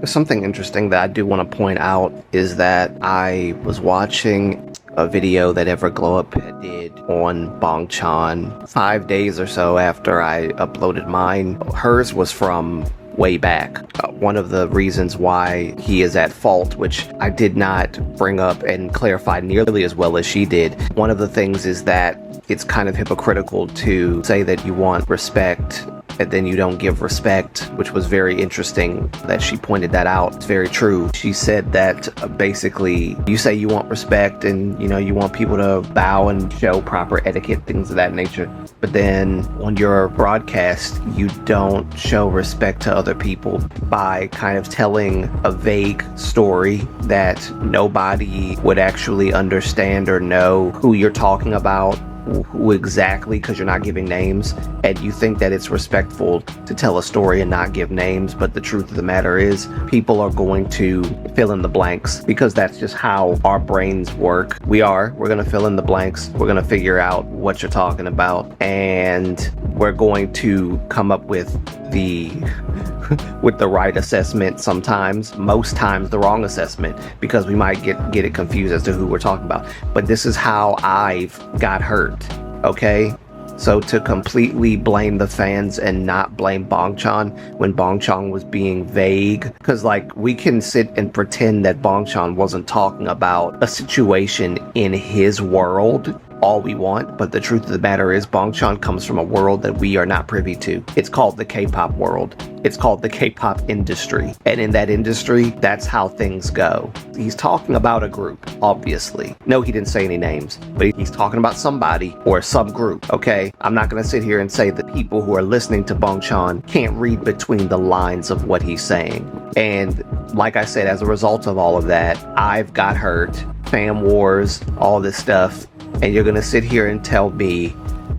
Something interesting that I do want to point out is that I was watching a video that Everglow Up did on Bong Chan 5 days or so after I uploaded mine. Hers was from way back. One of the reasons why he is at fault, which I did not bring up and clarify nearly as well as she did, one of the things is that it's kind of hypocritical to say that you want respect and then you don't give respect, which was very interesting that she pointed that out. It's very true. She said that basically you say you want respect and you want people to bow and show proper etiquette, things of that nature, but then on your broadcast you don't show respect to other people by kind of telling a vague story that nobody would actually understand or know who you're talking about, who exactly, because you're not giving names, and you think that it's respectful to tell a story and not give names. But the truth of the matter is people are going to fill in the blanks because that's just how our brains work. We're going to fill in the blanks. We're going to figure out what you're talking about, and we're going to come up with the right assessment, sometimes, most times the wrong assessment, because we might get it confused as to who we're talking about. But this is how I've got hurt, okay? So to completely blame the fans and not blame Bong Chan when Bong Chan was being vague, because we can sit and pretend that Bong Chan wasn't talking about a situation in his world all we want, but the truth of the matter is Bong Chan comes from a world that we are not privy to. It's called the K-pop world. It's called the K-pop industry. And in that industry, that's how things go. He's talking about a group, obviously. No, he didn't say any names, but he's talking about somebody or some group, okay? I'm not going to sit here and say that people who are listening to Bong Chan can't read between the lines of what he's saying. And like I said, as a result of all of that, I've got hurt, fan wars, all this stuff. And you're going to sit here and tell me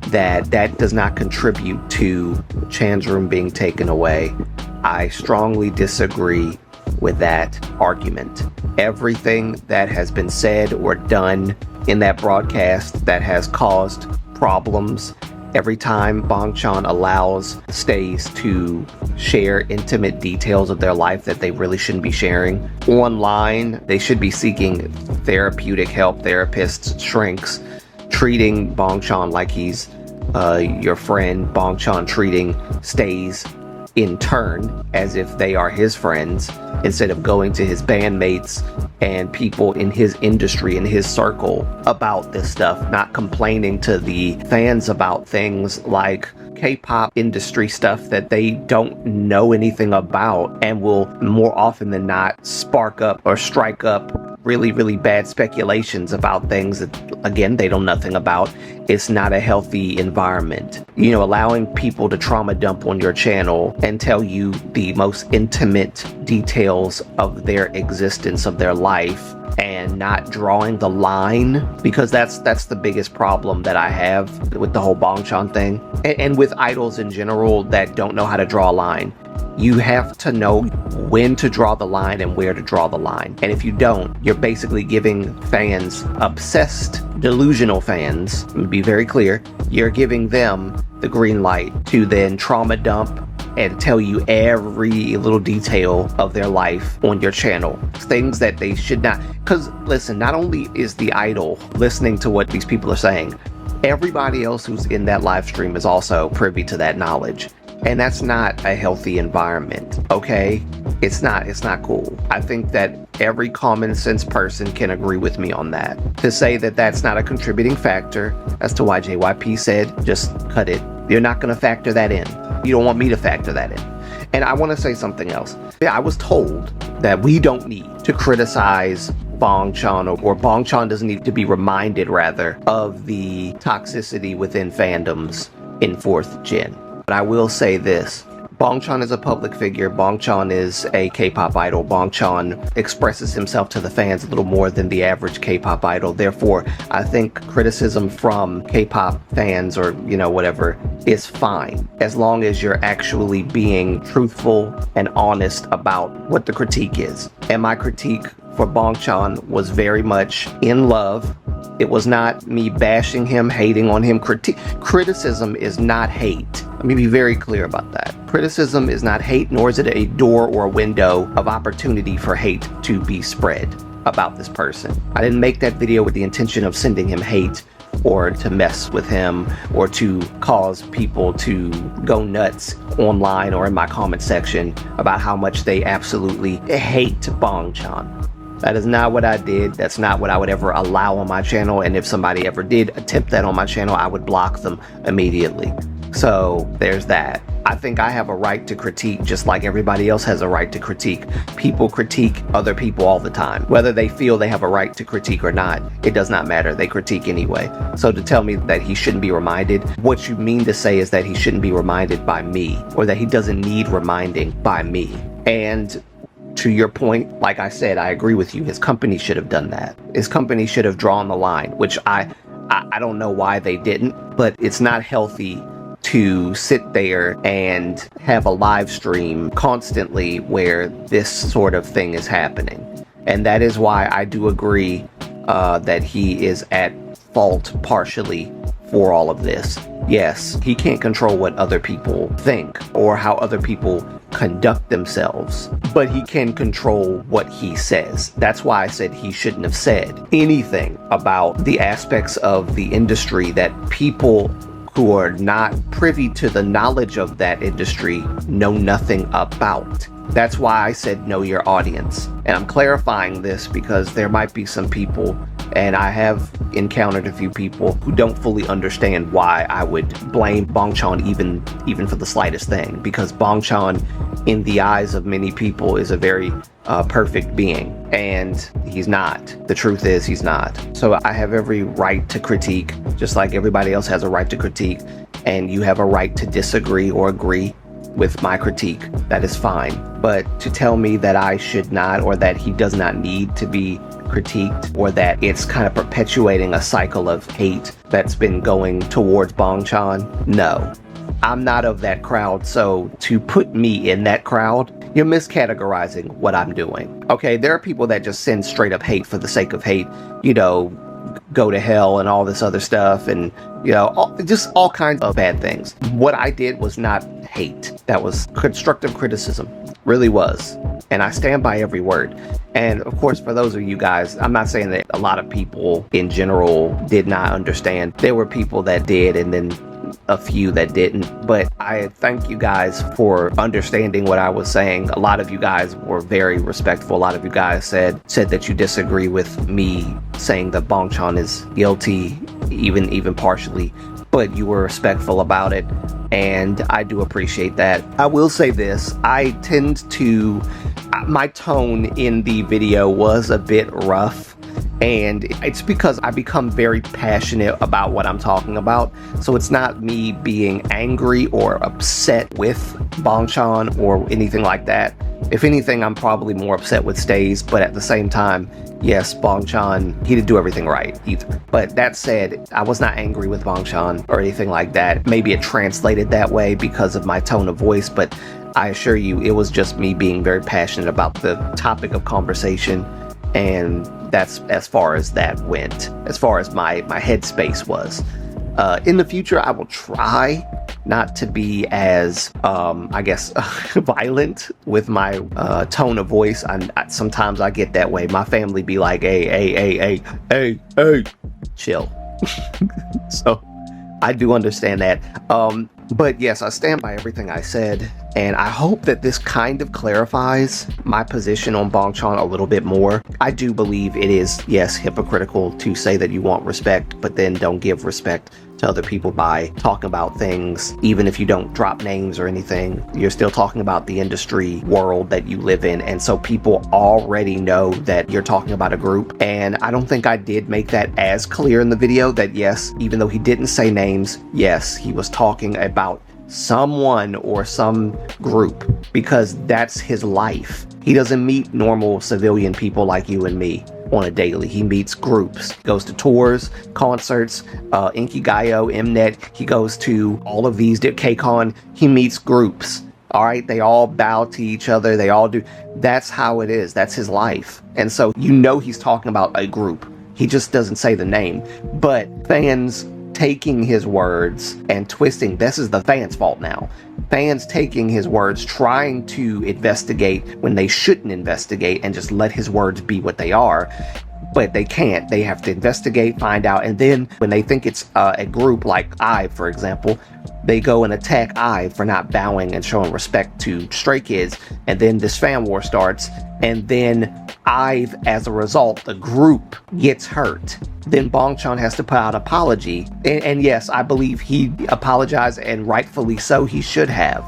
that that does not contribute to Chan's room being taken away. I strongly disagree with that argument. Everything that has been said or done in that broadcast that has caused problems, every time Bong Chan allows stays to share intimate details of their life that they really shouldn't be sharing online, they should be seeking therapeutic help, therapists, shrinks, treating Bong Chan like he's your friend, Bong Chan treating stays in turn as if they are his friends, instead of going to his bandmates and people in his industry, in his circle, about this stuff, not complaining to the fans about things like K-pop industry stuff that they don't know anything about, and will more often than not spark up or strike up really, really bad speculations about things that, again, they know nothing about. It's not a healthy environment. Allowing people to trauma dump on your channel and tell you the most intimate details of their existence, of their life, and not drawing the line, because that's the biggest problem that I have with the whole Bong Chan thing, and with idols in general that don't know how to draw a line. You have to know when to draw the line and where to draw the line. And if you don't, you're basically giving fans, obsessed, delusional fans, let me be very clear, you're giving them the green light to then trauma dump and tell you every little detail of their life on your channel. Things that they should not. Because listen, not only is the idol listening to what these people are saying, everybody else who's in that live stream is also privy to that knowledge. And that's not a healthy environment, okay? It's not cool. I think that every common sense person can agree with me on that. To say that that's not a contributing factor as to why JYP said, just cut it. You're not going to factor that in. You don't want me to factor that in. And I want to say something else. I was told that we don't need to criticize Bong Chan, or Bong Chan doesn't need to be reminded, rather, of the toxicity within fandoms in 4th Gen. But I will say this. Bong Chan is a public figure. Bong Chan is a K-pop idol. Bong Chan expresses himself to the fans a little more than the average K-pop idol. Therefore, I think criticism from K-pop fans or, whatever, is fine, as long as you're actually being truthful and honest about what the critique is. And my critique for Bong Chan was very much in love It was not me bashing him, hating on him. Criticism is not hate. Let me be very clear about that. Criticism is not hate, nor is it a door or a window of opportunity for hate to be spread about this person. I didn't make that video with the intention of sending him hate or to mess with him or to cause people to go nuts online or in my comment section about how much they absolutely hate Bong Chan. That is not what I did. That's not what I would ever allow on my channel. And if somebody ever did attempt that on my channel, I would block them immediately. So there's that. I think I have a right to critique just like everybody else has a right to critique. People critique other people all the time. Whether they feel they have a right to critique or not, it does not matter. They critique anyway. So to tell me that he shouldn't be reminded, what you mean to say is that he shouldn't be reminded by me, or that he doesn't need reminding by me. And to your point, like I said, I agree with you. His company should have done that. His company should have drawn the line, which I don't know why they didn't, but it's not healthy to sit there and have a live stream constantly where this sort of thing is happening. And that is why I do agree that he is at fault partially for all of this. Yes, he can't control what other people think or how other people conduct themselves, but he can control what he says. That's why I said he shouldn't have said anything about the aspects of the industry that people who are not privy to the knowledge of that industry know nothing about. That's why I said know your audience. And I'm clarifying this because there might be some people, and I have encountered a few people who don't fully understand why I would blame Bong Chan even for the slightest thing, because Bong Chan, in the eyes of many people, is a very perfect being, and he's not. The truth is he's not. So I have every right to critique, just like everybody else has a right to critique, and you have a right to disagree or agree with my critique. That is fine. But to tell me that I should not, or that he does not need to be critiqued, or that it's kind of perpetuating a cycle of hate that's been going towards Bong Chan, no. I'm not of that crowd, so to put me in that crowd, you're miscategorizing what I'm doing. Okay, there are people that just send straight up hate for the sake of hate, you know, go to hell and all this other stuff, and you know, just all kinds of bad things. What I did was not hate. That was constructive criticism, really was. And I stand by every word. And of course, for those of you guys, I'm not saying that a lot of people in general did not understand. There were people that did, and then a few that didn't, but I thank you guys for understanding what I was saying. A lot of you guys were very respectful. A lot of you guys said that you disagree with me saying that Bong Chan is guilty, even partially, but you were respectful about it, and I do appreciate that. I will say this, my tone in the video was a bit rough, and it's because I become very passionate about what I'm talking about. So it's not me being angry or upset with Bong Chan or anything like that. If anything, I'm probably more upset with Stays, but at the same time, yes, Bong Chan, he didn't do everything right either. But that said, I was not angry with Bong Chan or anything like that. Maybe it translated that way because of my tone of voice, but I assure you, it was just me being very passionate about the topic of conversation, and that's as far as that went, as far as my headspace was. In the future, I will try not to be as, I guess, violent with my tone of voice. Sometimes I get that way. My family be like, hey, chill. So I do understand that. But yes, I stand by everything I said, and I hope that this kind of clarifies my position on Bong Chan a little bit more. I do believe it is, yes, hypocritical to say that you want respect, but then don't give respect to other people by talking about things. Even if you don't drop names or anything, you're still talking about the industry world that you live in, and so people already know that you're talking about a group. And I don't think I did make that as clear in the video, that yes, even though he didn't say names, yes, he was talking about someone or some group, because that's his life. He doesn't meet normal civilian people like you and me on a daily. He meets groups, goes to tours, concerts, Inkigayo, Mnet. He goes to all of these, KCON. He meets groups. All right, they all bow to each other. They all do. That's how it is. That's his life. And so you know he's talking about a group. He just doesn't say the name. But fans taking his words and twisting, this is the fans' fault now. Fans taking his words, trying to investigate when they shouldn't investigate and just let his words be what they are. But they can't. They have to investigate, find out, and then when they think it's a group like IVE, for example, they go and attack IVE for not bowing and showing respect to Stray Kids, and then this fan war starts, and then IVE, as a result, the group gets hurt. Then Bongchan has to put out an apology, and yes, I believe he apologized, and rightfully so. He should have.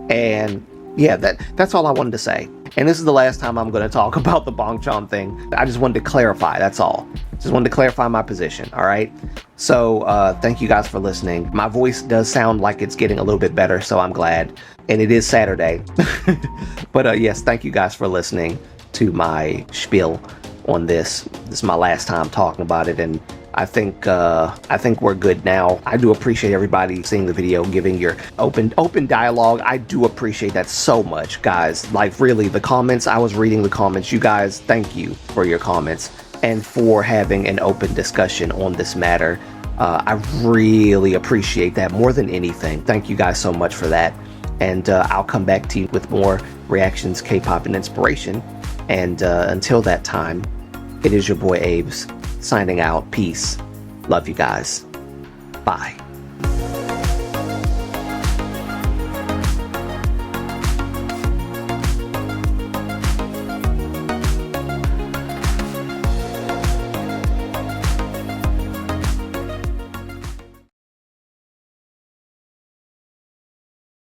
And yeah, that's all I wanted to say. And this is the last time I'm going to talk about the Bongchan thing. I just wanted to clarify, that's all. Just wanted to clarify my position, all right? So, thank you guys for listening. My voice does sound like it's getting a little bit better, so I'm glad. And it is Saturday. But yes, thank you guys for listening to my spiel on this. This is my last time talking about it, and I think we're good now. I do appreciate everybody seeing the video, giving your open dialogue. I do appreciate that so much, guys. Like, really, the comments, I was reading the comments. You guys, thank you for your comments and for having an open discussion on this matter. I really appreciate that more than anything. Thank you guys so much for that. And I'll come back to you with more reactions, K-pop, and inspiration. And until that time, it is your boy Abe's signing out. Peace. Love you guys. Bye.